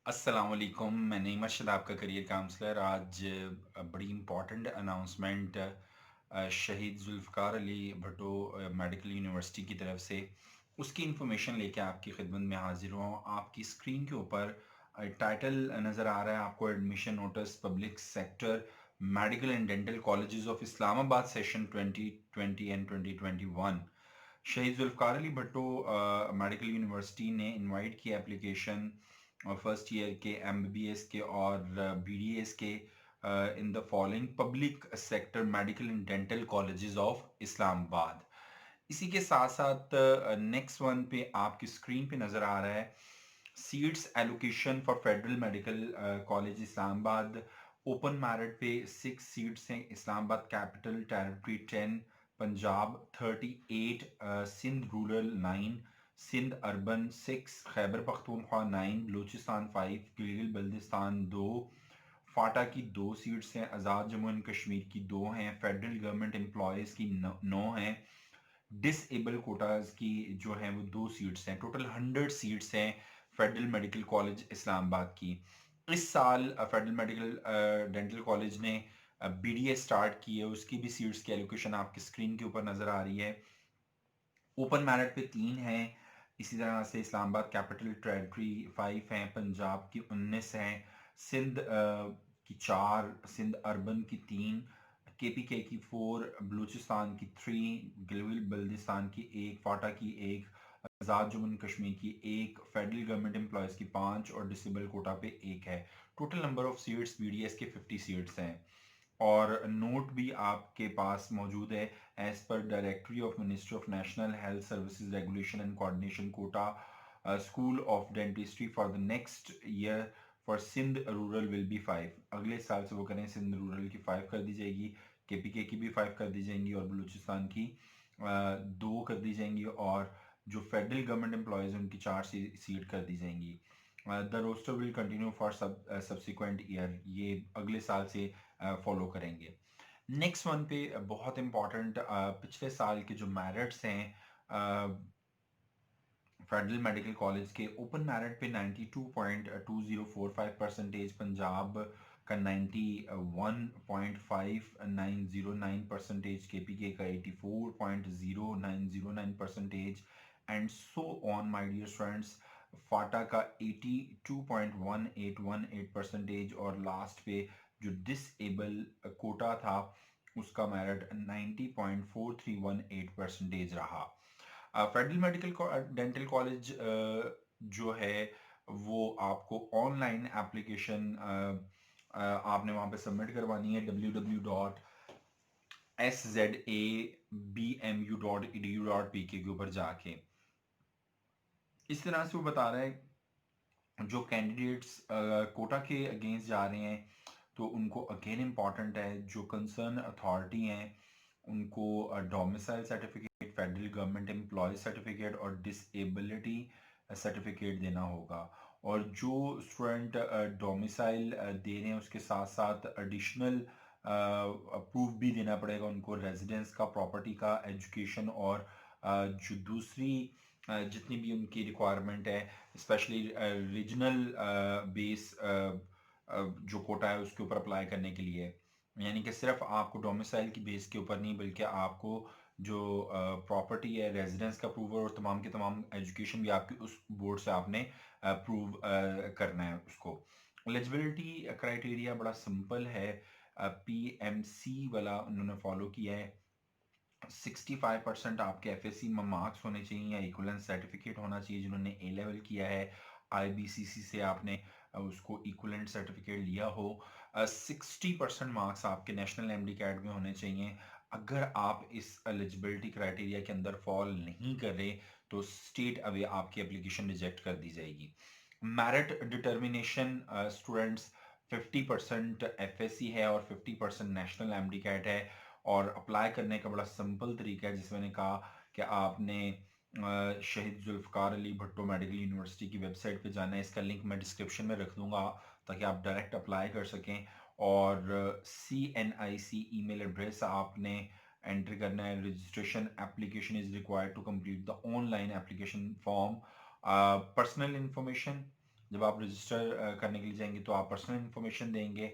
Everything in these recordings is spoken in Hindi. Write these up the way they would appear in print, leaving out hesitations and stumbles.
अस्सलाम वालेकुम। मैं नईम अरशद, आपका करियर काउंसलर। आज बड़ी इम्पॉर्टेंट अनाउंसमेंट शहीद जुल्फ़कार अली भुट्टो मेडिकल यूनिवर्सिटी की तरफ से उसकी इन्फॉर्मेशन लेके आपकी खिदमत में हाजिर हूँ। आपकी स्क्रीन के ऊपर टाइटल नज़र आ रहा है आपको, admission notice public sector medical and dental colleges of Islamabad session 2020 and 2021। शहीद जुल्फ़कार अली भुट्टो मेडिकल यूनिवर्सिटी ने इनवाइट किया एप्लीकेशन फर्स्ट ईयर के, एमबीबीएस के और बीडीएस के in the following public sector medical and dental colleges of Islamabad. इसी के साथ साथ नेक्स्ट वन पे आपकी स्क्रीन पे नज़र आ रहा है seats allocation for federal medical college Islamabad. Open merit पे 6 सीट्स हैं। Islamabad capital territory 10, Punjab 38, Sindh rural 9, Sindh urban 6, Khyber Pakhtunkhwa 9, Balochistan 5, Gilgit Baltistan 2, FATA की 2 सीट्स हैं। आज़ाद जम्मू एंड कश्मीर की 2 हैं। फेडरल गवर्नमेंट एम्प्लॉयज़ की 9 हैं। डिसेबल कोटाज की जो है वो 2 सीट्स हैं। टोटल 100 सीट्स हैं फेडरल मेडिकल कॉलेज इस्लामाबाद की। इस साल फेडरल मेडिकल डेंटल कॉलेज ने बीडीएस स्टार्ट की है, उसकी भी सीट्स की एलोकेशन आपकी स्क्रीन के ऊपर नजर आ रही है। ओपन मेरिट पे 3 हैं। इसी तरह से इस्लामाबाद कैपिटल टेरिटरी 5 हैं, पंजाब की 19 हैं, सिंध की 4, सिंध अर्बन की 3, केपीके की 4, बलूचिस्तान की 3, गिलगित बल्तिस्तान की 1, फाटा की 1, आज़ाद जम्मू एंड कश्मीर की 1, फेडरल गवर्नमेंट एम्प्लॉयज़ की 5 और डिसेबल कोटा पे 1 है। Total number of seats BDS के 50 सीट्स हैं। और नोट भी आपके पास मौजूद है। As per directory of ministry of national health services regulation and coordination, quota school of dentistry for the next year for Sindh rural will be 5। अगले साल से वो करें, सिंध रूरल की 5 कर दी जाएगी, केपीके की भी 5 कर दी जाएंगी और बलूचिस्तान की 2 कर दी जाएंगी, और जो फेडरल गवर्नमेंट एम्प्लॉयज़ उनकी 4 सीट कर दी जाएंगी। The roster will continue for subsequent year, ये अगले साल से फॉलो करेंगे। नेक्स्ट वन पे बहुत इंपॉर्टेंट पिछले साल के जो मेरिट्स हैं फेडरल मेडिकल कॉलेज के। ओपन मेरिट पे 92.2045 परसेंटेज, पंजाब का 91.5909 परसेंटेज, केपीके का 84.0909 percentage, and so on my dear students. FATA का 82.1818 परसेंटेज, और लास्ट पे जो डिसेबल कोटा था उसका मेरिट 90.4318 परसेंटेज रहा। फेडरल मेडिकल डेंटल कॉलेज जो है वो आपको ऑनलाइन एप्लीकेशन आपने वहाँ पे सबमिट करवानी है www.szabmu.edu.pk के ऊपर जाके। इस तरह से वो बता रहा है जो कैंडिडेट्स कोटा के अगेंस्ट जा रहे हैं तो उनको अगेन इम्पॉर्टेंट है, जो कंसर्न अथॉरिटी हैं उनको domicile certificate, federal government employ certificate और डिसेबिलिटी सर्टिफिकेट देना होगा। और जो स्टूडेंट डोमिसाइल दे रहे हैं उसके साथ साथ एडिशनल प्रूफ भी देना पड़ेगा उनको, रेजिडेंस का, प्रॉपर्टी का, एजुकेशन, और जो दूसरी जितनी भी उनकी रिक्वायरमेंट है, स्पेशली रीजनल बेस जो कोटा है उसके ऊपर अप्लाई करने के लिए। यानी कि सिर्फ आपको डोमिसाइल की बेस के ऊपर नहीं, बल्कि आपको जो प्रॉपर्टी है, रेजिडेंस का प्रूव और तमाम के तमाम एजुकेशन भी आपकी उस बोर्ड से आपने प्रूव करना है उसको। एलिजिबिलिटी क्राइटेरिया बड़ा सिंपल है, पीएमसी वाला उन्होंने फॉलो किया है। 65% आपके एफएससी में मार्क्स होने चाहिए या इक्विवेलेंस सर्टिफिकेट होना चाहिए जिन्होंने ए लेवल किया है। आईबीसीसी से आपने उसको इक्विवेलेंट सर्टिफिकेट लिया हो। 60% मार्क्स आपके नेशनल एमडी कैट में होने चाहिए। अगर आप इस एलिजिबिलिटी क्राइटेरिया के अंदर फॉल नहीं कर रहे तो स्टेट अवे आपकी एप्लीकेशन रिजेक्ट कर दी जाएगी। मेरिट डिटर्मिनेशन स्टूडेंट्स, 50% एफएससी है और 50% नेशनल एमडी कैट है। और अप्लाई करने का बड़ा सिंपल तरीका है, जिसमें मैंने कहा कि आपने शहीद जुल्फ़कार अली भुट्टो मेडिकल यूनिवर्सिटी की वेबसाइट पे जाना है। इसका लिंक मैं डिस्क्रिप्शन में रख दूंगा ताकि आप डायरेक्ट अप्लाई कर सकें। और CNIC ईमेल एड्रेस आपने एंटर करना है। Registration application is required to complete the online application form. Personal information जब आप रजिस्टर करने के लिए जाएंगे तो आप पर्सनल इन्फॉर्मेशन देंगे,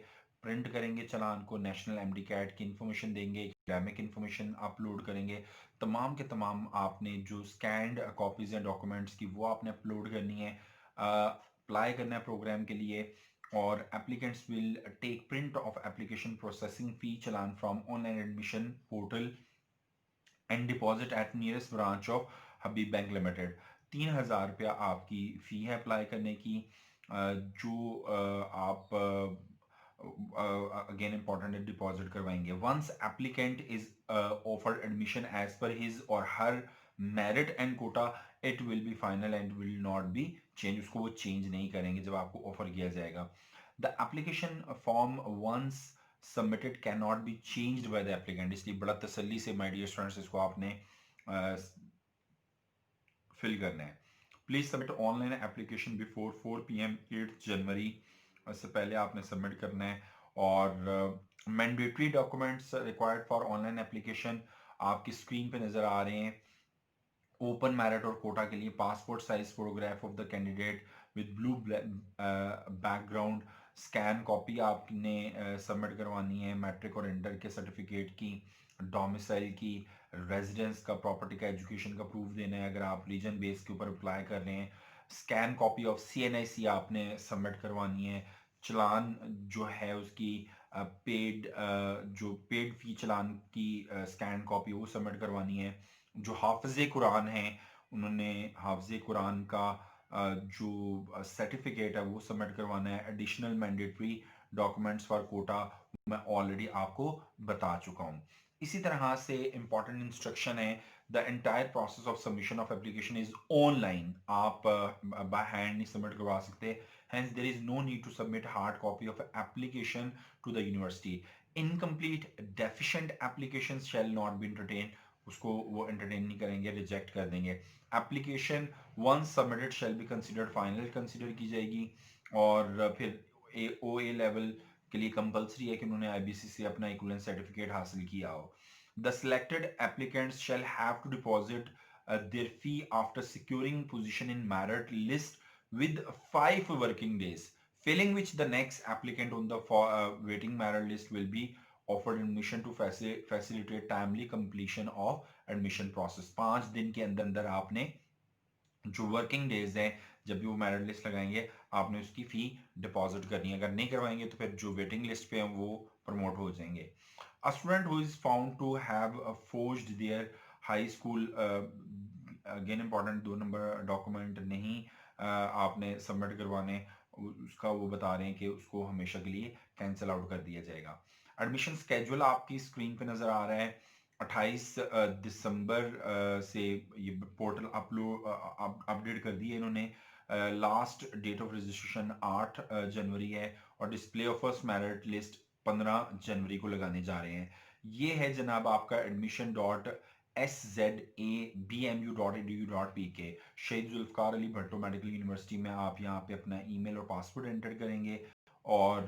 प्रिंट करेंगे चालान को, नेशनल एमडी कैट की इन्फॉर्मेशन देंगे, एकेडमिक इन्फॉर्मेशन अपलोड करेंगे। तमाम के तमाम आपने जो स्कैंड कॉपीज हैं डॉक्यूमेंट्स की वो आपने अपलोड करनी है, अप्लाई करना है प्रोग्राम के लिए। और applicants will take print of application processing fee challan from online admission portal and deposit at nearest branch of Habib bank limited. 3,000 रुपया आपकी फ़ी है अप्लाई करने की। जो आप अगेन इंपॉर्टेंट है, डिपॉजिट करवाएंगे। Once applicant is offered admission as per his or her merit and quota, it will be final and will not be change. उसको वो चेंज नहीं करेंगे जब आपको ऑफर किया जाएगा। The application form once submitted can not be changed by the applicant. इसलिए बड़ा तसल्ली से माय डियर स्टूडेंट्स इसको आपने फिल करना है। Please submit online application before 4 PM 8 जनवरी। इससे पहले आपने सबमिट करना है। और mandatory documents required for online application आपकी स्क्रीन पे नजर आ रहे हैं। ओपन मेरिट और कोटा के लिए passport size photograph of the candidate with blue background, scan copy आपने सबमिट करवानी है मैट्रिक और इंटर के सर्टिफिकेट की, डोमिसाइल की, रेजिडेंस का, प्रॉपर्टी का, एजुकेशन का प्रूफ देना है अगर आप रीजन बेस के ऊपर अप्लाई कर रहे हैं। स्कैन कॉपी ऑफ CNIC आपने सबमिट करवानी है। चलान जो है उसकी पेड जो पेड फी चलान की स्कैन कॉपी वो सबमिट करवानी है। जो हाफिज कुरान हैं उन्होंने हाफिज कुरान का जो सर्टिफिकेट है वो सबमिट करवाना है। Additional mandatory documents for quota मैं ऑलरेडी आपको बता चुका हूँ। इसी तरह से इंपॉर्टेंट इंस्ट्रक्शन है, the entire process of submission of application is online. आप बाय हैंड नहीं सबमिट करवा सकते। hence there is no need to submit hard copy of application to the university. Incomplete deficient applications shall not be entertained। उसको वो एंटरटेन नहीं करेंगे, रिजेक्ट कर देंगे। Application once submitted shall be considered final consider की जाएगी। और फिर OA लेवल के लिए कंपलसरी है कि उन्होंने IBC से अपना इक्विवेलेंट सर्टिफिकेट हासिल किया हो। The selected applicants shall have to deposit their fee after securing position in merit list with 5 working days, failing which the next applicant on the waiting merit list will be offered admission to facilitate timely completion of admission process। 5 दिन के अंदर अंदर आपने जो वर्किंग डेज हैं जब भी वो मेरिट लिस्ट लगाएंगे आपने उसकी फी डिपॉजिट करनी है। अगर नहीं करवाएंगे तो फिर जो वेटिंग लिस्ट पे हैं वो प्रमोट हो जाएंगे। A student who is found to have forged their high school again important 2 number document नहीं आपने सबमिट करवाने, उसका वो बता रहे हैं कि उसको हमेशा के लिए कैंसिल आउट कर दिया जाएगा। एडमिशन स्केड्यूल आपकी स्क्रीन पे नजर आ रहा है। 28 दिसंबर से ये पोर्टल अपडेट कर दिए इन्होंने। लास्ट डेट ऑफ रजिस्ट्रेशन 8 जनवरी है और display of first merit list 15 जनवरी को लगाने जा रहे हैं। ये है जनाब आपका admission.SZABMU.edu.pk। शहीद जुल्फकार अली भट्टो मेडिकल यूनिवर्सिटी में आप यहाँ पे अपना ईमेल और पासवर्ड एंटर करेंगे और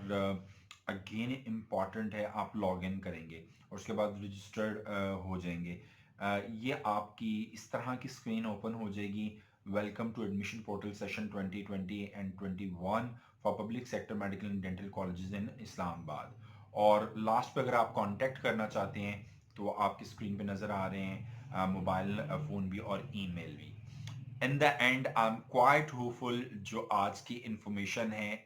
अगेन इम्पॉर्टेंट है आप लॉग इन करेंगे और उसके बाद रजिस्टर्ड हो जाएंगे। ये आपकी इस तरह की स्क्रीन ओपन हो जाएगी। Welcome to admission portal session 2020 and 21 for public sector medical and dental colleges in Islamabad. और लास्ट पे अगर आप कांटेक्ट करना चाहते हैं तो वो आपकी स्क्रीन पे नजर आ रहे हैं, मोबाइल फ़ोन भी और ईमेल भी। In the and I am quite hopeful जो आज की इंफॉर्मेशन है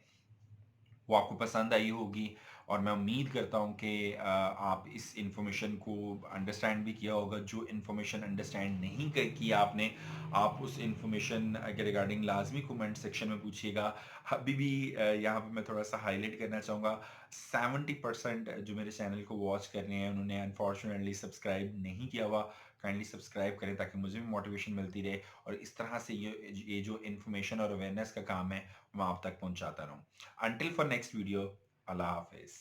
वो आपको पसंद आई होगी और मैं उम्मीद करता हूँ कि आप इस इंफॉर्मेशन को अंडरस्टैंड भी किया होगा। जो इंफॉर्मेशन अंडरस्टैंड नहीं किया आपने, आप उस इंफॉर्मेशन के रिगार्डिंग लाजमी कमेंट सेक्शन में पूछिएगा। अभी भी यहाँ पे मैं थोड़ा सा हाईलाइट करना चाहूँगा, 70% जो मेरे चैनल को वॉच कर रहे हैं उन्होंने अनफॉर्चुनेटली सब्सक्राइब नहीं किया हुआ। काइंडली सब्सक्राइब करें ताकि मुझे भी मोटिवेशन मिलती रहे और इस तरह से ये जो इन्फॉर्मेशन और अवेयरनेस का काम है मैं आप तक पहुंचाता रहूं। Until for next video, Allah Hafiz.